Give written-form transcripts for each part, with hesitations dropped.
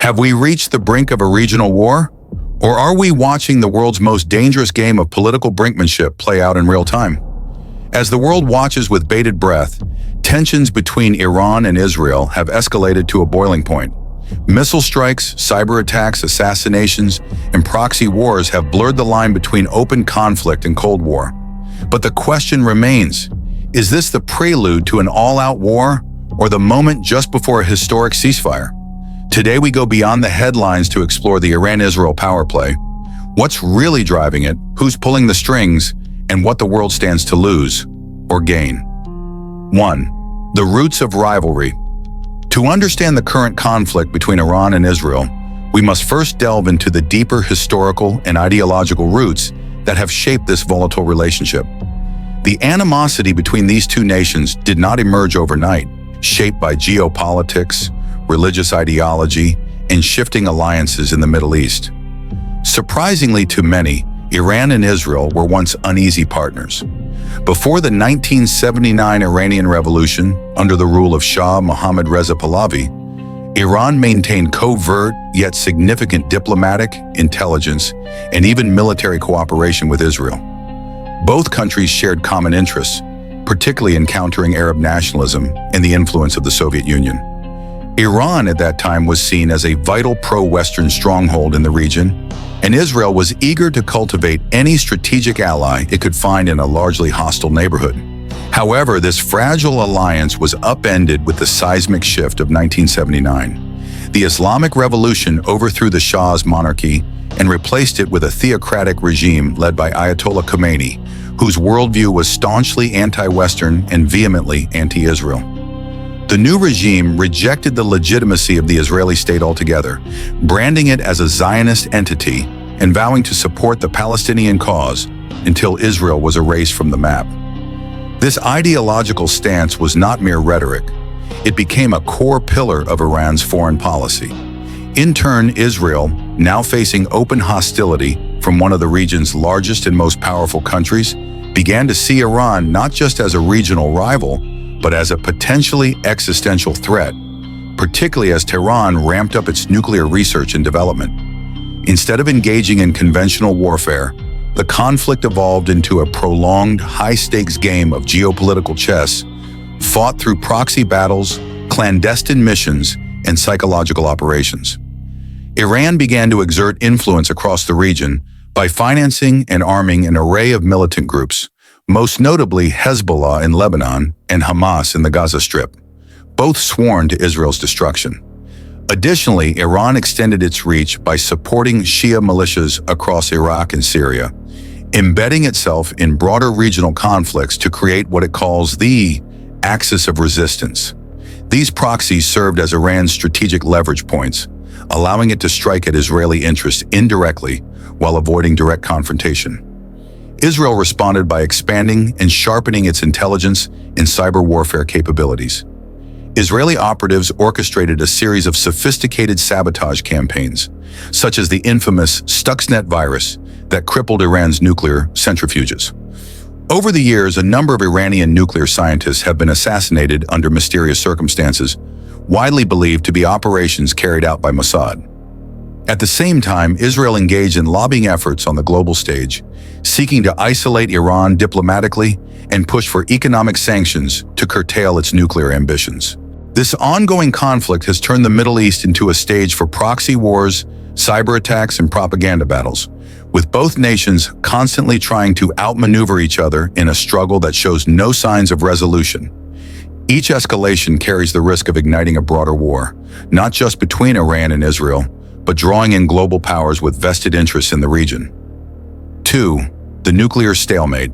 Have we reached the brink of a regional war? Or are we watching the world's most dangerous game of political brinkmanship play out in real time? As the world watches with bated breath, tensions between Iran and Israel have escalated to a boiling point. Missile strikes, cyber attacks, assassinations, and proxy wars have blurred the line between open conflict and Cold War. But the question remains, is this the prelude to an all-out war or the moment just before a historic ceasefire? Today we go beyond the headlines to explore the Iran-Israel power play, what's really driving it, who's pulling the strings, and what the world stands to lose or gain. 1. The roots of rivalry. To understand the current conflict between Iran and Israel, we must first delve into the deeper historical and ideological roots that have shaped this volatile relationship. The animosity between these two nations did not emerge overnight, shaped by geopolitics, religious ideology, and shifting alliances in the Middle East. Surprisingly to many, Iran and Israel were once uneasy partners. Before the 1979 Iranian Revolution, under the rule of Shah Mohammad Reza Pahlavi, Iran maintained covert yet significant diplomatic, intelligence, and even military cooperation with Israel. Both countries shared common interests, particularly in countering Arab nationalism and the influence of the Soviet Union. Iran at that time was seen as a vital pro-Western stronghold in the region, and Israel was eager to cultivate any strategic ally it could find in a largely hostile neighborhood. However, this fragile alliance was upended with the seismic shift of 1979. The Islamic Revolution overthrew the Shah's monarchy and replaced it with a theocratic regime led by Ayatollah Khomeini, whose worldview was staunchly anti-Western and vehemently anti-Israel. The new regime rejected the legitimacy of the Israeli state altogether, branding it as a Zionist entity and vowing to support the Palestinian cause until Israel was erased from the map. This ideological stance was not mere rhetoric. It became a core pillar of Iran's foreign policy. In turn, Israel, now facing open hostility from one of the region's largest and most powerful countries, began to see Iran not just as a regional rival, but as a potentially existential threat, particularly as Tehran ramped up its nuclear research and development. Instead of engaging in conventional warfare, the conflict evolved into a prolonged, high-stakes game of geopolitical chess, fought through proxy battles, clandestine missions, and psychological operations. Iran began to exert influence across the region by financing and arming an array of militant groups, most notably Hezbollah in Lebanon and Hamas in the Gaza Strip, both sworn to Israel's destruction. Additionally, Iran extended its reach by supporting Shia militias across Iraq and Syria, embedding itself in broader regional conflicts to create what it calls the axis of resistance. These proxies served as Iran's strategic leverage points, allowing it to strike at Israeli interests indirectly while avoiding direct confrontation. Israel responded by expanding and sharpening its intelligence and cyber warfare capabilities. Israeli operatives orchestrated a series of sophisticated sabotage campaigns, such as the infamous Stuxnet virus that crippled Iran's nuclear centrifuges. Over the years, a number of Iranian nuclear scientists have been assassinated under mysterious circumstances, widely believed to be operations carried out by Mossad. At the same time, Israel engaged in lobbying efforts on the global stage, seeking to isolate Iran diplomatically and push for economic sanctions to curtail its nuclear ambitions. This ongoing conflict has turned the Middle East into a stage for proxy wars, cyber attacks, and propaganda battles, with both nations constantly trying to outmaneuver each other in a struggle that shows no signs of resolution. Each escalation carries the risk of igniting a broader war, not just between Iran and Israel, but drawing in global powers with vested interests in the region. 2. The nuclear stalemate.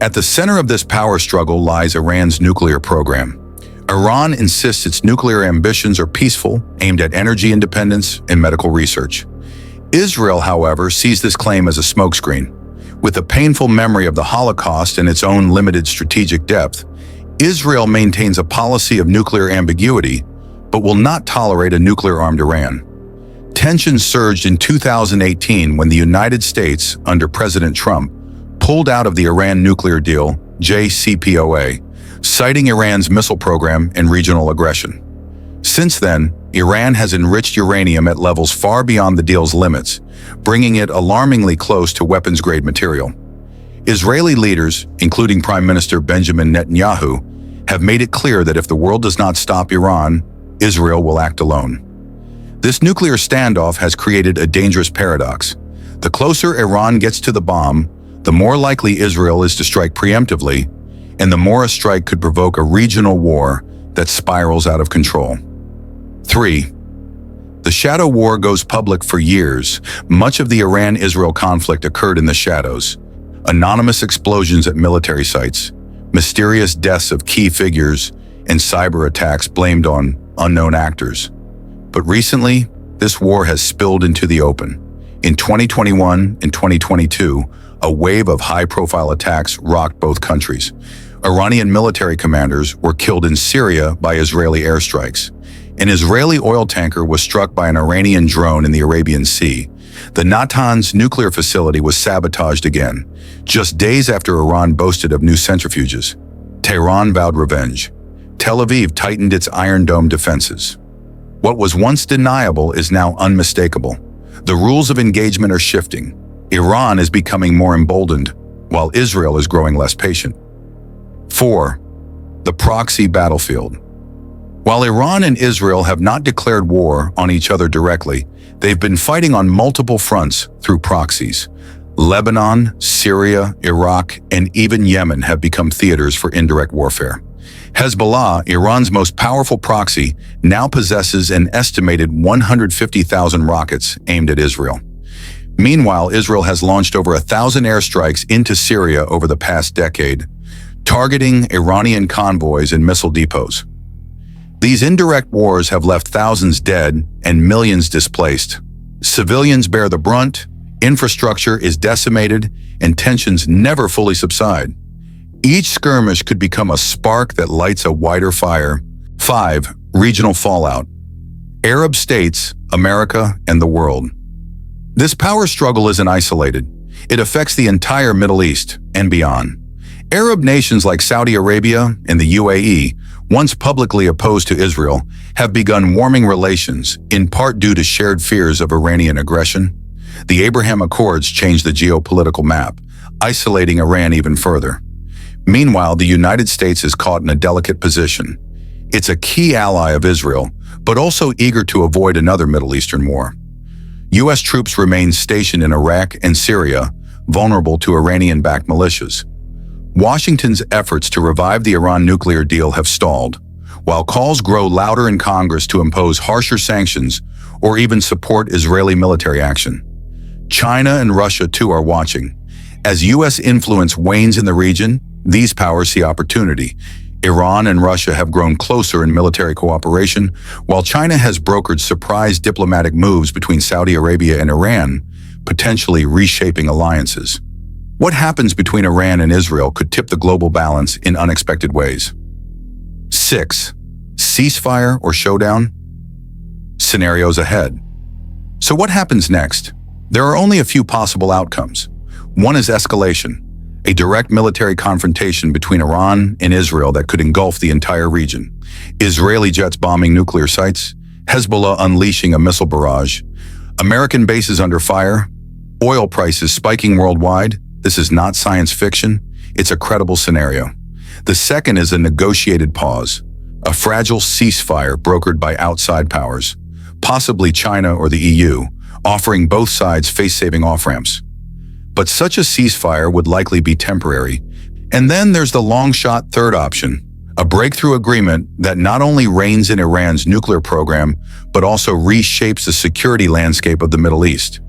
At the center of this power struggle lies Iran's nuclear program. Iran insists its nuclear ambitions are peaceful, aimed at energy independence and medical research. Israel, however, sees this claim as a smokescreen. With a painful memory of the Holocaust and its own limited strategic depth, Israel maintains a policy of nuclear ambiguity, but will not tolerate a nuclear-armed Iran. Tensions surged in 2018 when the United States, under President Trump, pulled out of the Iran nuclear deal, JCPOA, citing Iran's missile program and regional aggression. Since then, Iran has enriched uranium at levels far beyond the deal's limits, bringing it alarmingly close to weapons-grade material. Israeli leaders, including Prime Minister Benjamin Netanyahu, have made it clear that if the world does not stop Iran, Israel will act alone. This nuclear standoff has created a dangerous paradox. The closer Iran gets to the bomb, the more likely Israel is to strike preemptively, and the more a strike could provoke a regional war that spirals out of control. 3. The shadow war goes public for years. Much of the Iran-Israel conflict occurred in the shadows. Anonymous explosions at military sites, mysterious deaths of key figures, and cyber attacks blamed on unknown actors. But recently, this war has spilled into the open. In 2021 and 2022, a wave of high-profile attacks rocked both countries. Iranian military commanders were killed in Syria by Israeli airstrikes. An Israeli oil tanker was struck by an Iranian drone in the Arabian Sea. The Natanz nuclear facility was sabotaged again, just days after Iran boasted of new centrifuges. Tehran vowed revenge. Tel Aviv tightened its Iron Dome defenses. What was once deniable is now unmistakable. The rules of engagement are shifting. Iran is becoming more emboldened, while Israel is growing less patient. 4. The proxy battlefield. While Iran and Israel have not declared war on each other directly, they've been fighting on multiple fronts through proxies. Lebanon, Syria, Iraq, and even Yemen have become theaters for indirect warfare. Hezbollah, Iran's most powerful proxy, now possesses an estimated 150,000 rockets aimed at Israel. Meanwhile, Israel has launched over 1,000 airstrikes into Syria over the past decade, targeting Iranian convoys and missile depots. These indirect wars have left thousands dead and millions displaced. Civilians bear the brunt, infrastructure is decimated, and tensions never fully subside. Each skirmish could become a spark that lights a wider fire. 5. Regional fallout. Arab states, America, and the world. This power struggle isn't isolated. It affects the entire Middle East and beyond. Arab nations like Saudi Arabia and the UAE, once publicly opposed to Israel, have begun warming relations, in part due to shared fears of Iranian aggression. The Abraham Accords changed the geopolitical map, isolating Iran even further. Meanwhile, the United States is caught in a delicate position. It's a key ally of Israel, but also eager to avoid another Middle Eastern war. U.S. troops remain stationed in Iraq and Syria, vulnerable to Iranian-backed militias. Washington's efforts to revive the Iran nuclear deal have stalled, while calls grow louder in Congress to impose harsher sanctions or even support Israeli military action. China and Russia, too, are watching. As U.S. influence wanes in the region, these powers see opportunity. Iran and Russia have grown closer in military cooperation, while China has brokered surprise diplomatic moves between Saudi Arabia and Iran, potentially reshaping alliances. What happens between Iran and Israel could tip the global balance in unexpected ways. 6. Ceasefire or showdown? Scenarios ahead. So what happens next? There are only a few possible outcomes. One is escalation, a direct military confrontation between Iran and Israel that could engulf the entire region. Israeli jets bombing nuclear sites, Hezbollah unleashing a missile barrage, American bases under fire, oil prices spiking worldwide. This is not science fiction, it's a credible scenario. The second is a negotiated pause, a fragile ceasefire brokered by outside powers, possibly China or the EU, offering both sides face-saving off-ramps. But such a ceasefire would likely be temporary. And then there's the long-shot third option, a breakthrough agreement that not only reins in Iran's nuclear program, but also reshapes the security landscape of the Middle East.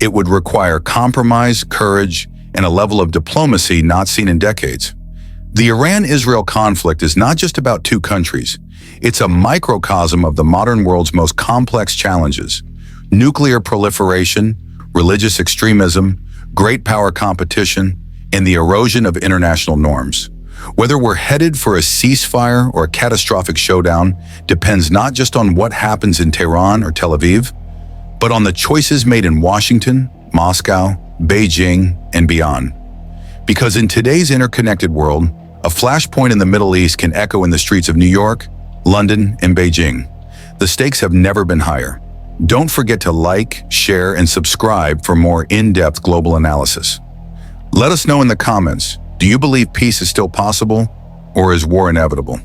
It would require compromise, courage, and a level of diplomacy not seen in decades. The Iran-Israel conflict is not just about two countries. It's a microcosm of the modern world's most complex challenges: nuclear proliferation, religious extremism, great power competition, and the erosion of international norms. Whether we're headed for a ceasefire or a catastrophic showdown depends not just on what happens in Tehran or Tel Aviv, but on the choices made in Washington, Moscow, Beijing, and beyond. Because in today's interconnected world, a flashpoint in the Middle East can echo in the streets of New York, London, and Beijing. The stakes have never been higher. Don't forget to like, share, and subscribe for more in-depth global analysis. Let us know in the comments, do you believe peace is still possible, or is war inevitable?